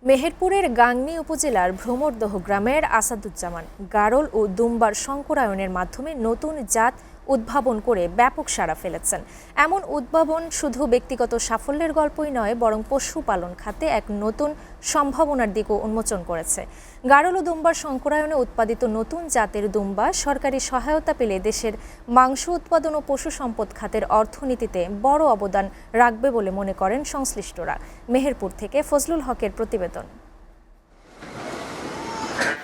মেহেরপুরের গাংনী উপজেলার ভ্রমরদহ গ্রামের আসাদুজ্জামান গারল ও দুম্বার সংকরায়নের মাধ্যমে নতুন জাত উদ্ভাবন করে ব্যাপক সাড়া ফেলেছেন। এমন উদ্ভাবন শুধু ব্যক্তিগত সাফল্যের গল্পই নয়, বরং পশুপালন খাতে এক নতুন সম্ভাবনার দিকও উন্মোচন করেছে। গারল ও দুম্বার সংকরায়নে উৎপাদিত নতুন জাতের দুম্বা সরকারি সহায়তা পেলে দেশের মাংস উৎপাদন ও পশু সম্পদ খাতের অর্থনীতিতে বড় অবদান রাখবে বলে মনে করেন সংশ্লিষ্টরা। মেহেরপুর থেকে ফজলুল হকের প্রতিবেদন।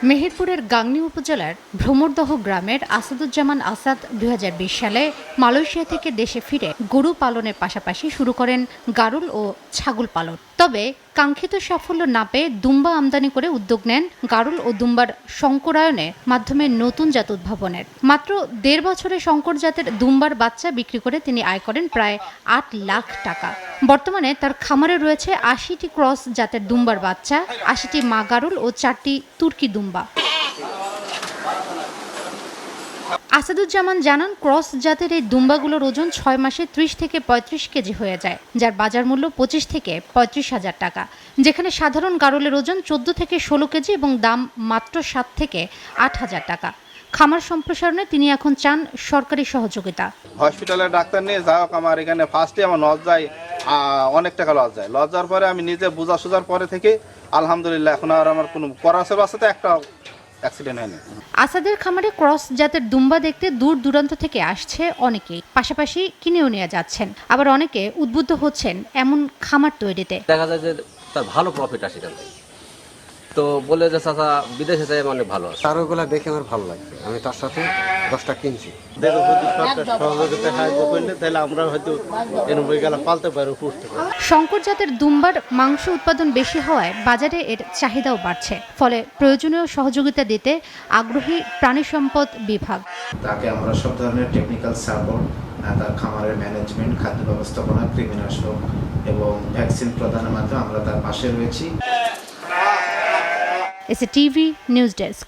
মেহেরপুরের গাংনী উপজেলার ভ্রমরদহ গ্রামের আসাদুজ্জামান আসাদ 2020 সালে মালয়েশিয়া থেকে দেশে ফিরে গরু পালনের পাশাপাশি শুরু করেন গারল ও ছাগল পালন। তবে কাঙ্ক্ষিত সাফল্য না পেয়ে দুম্বা আমদানি করে উদ্যোগ নেন গারল ও দুম্বার সংকরায়নের মাধ্যমে নতুন জাত উদ্ভাবনের। মাত্র 1.5 বছরে সংকর জাতের দুম্বার বাচ্চা বিক্রি করে তিনি আয় করেন প্রায় 8 লাখ টাকা। বর্তমানে তার খামারে রয়েছে 80টি ক্রস জাতের দুম্বার বাচ্চা, 80টি মা গারল ও 4টি তুর্কি দুম্বা। আসাদুজ্জামান জানান, ক্রস জাতের এই দুম্বাগুলোর ওজন 6 মাসে 30 থেকে 35 কেজি হয়ে যায়, যার বাজার মূল্য 25 থেকে 35 হাজার টাকা, যেখানে সাধারণ গারলের ওজন 14 থেকে 16 কেজি এবং দাম মাত্র 7 থেকে 8 হাজার টাকা। খামার সম্প্রসারণে তিনি এখন চান সরকারি সহযোগিতা। হসপিটালের ডাক্তার নিয়ে যাও, আমার এখানে ফার্স্টে আমার লস যায়, অনেক টাকা লস যায়। লস যাওয়ার পরে আমি নিজে বোঝা সোজার পরে থেকে আলহামদুলিল্লাহ এখন আর আমার কোনো পরামর্শের বাসাতে একটা অ্যাক্সিডেন্ট হয়নি। আসাদের খামারে ক্রস জাতের দুম্বা দেখতে দূর দূরান্ত থেকে আসছে অনেকেই, পাশাপাশি কিনেও নিয়ে যাচ্ছেন। আবার অনেকে উদ্বুদ্ধ হচ্ছেন এমন খামার তৈরিতে। দেখা যায় যে তার ভালো প্রফিট আসে এখান থেকে, তো বলে যে চাচা বিদেশে যায় মানে ভালো। তার ওগুলা দেখে আমার ভালো লাগছে, আমি তার সাথে 10টা কিনছি। শঙ্কর জাতের দুম্বার মাংস উৎপাদন বেশি হওয়ায় বাজারে এর চাহিদাও বাড়ছে, ফলে প্রয়োজনীয় সহযোগিতা দিতে আগ্রহী প্রাণী সম্পদ বিভাগ। তাকে আমরা সব ধরনের টেকনিক্যাল সাপোর্ট, তার খামারের ম্যানেজমেন্ট, খাদ্য ব্যবস্থাপনা, কৃমিনাশক এবং ভ্যাকসিন প্রদানের মাধ্যমে আমরা তার পাশে রয়েছি। SATV news desk.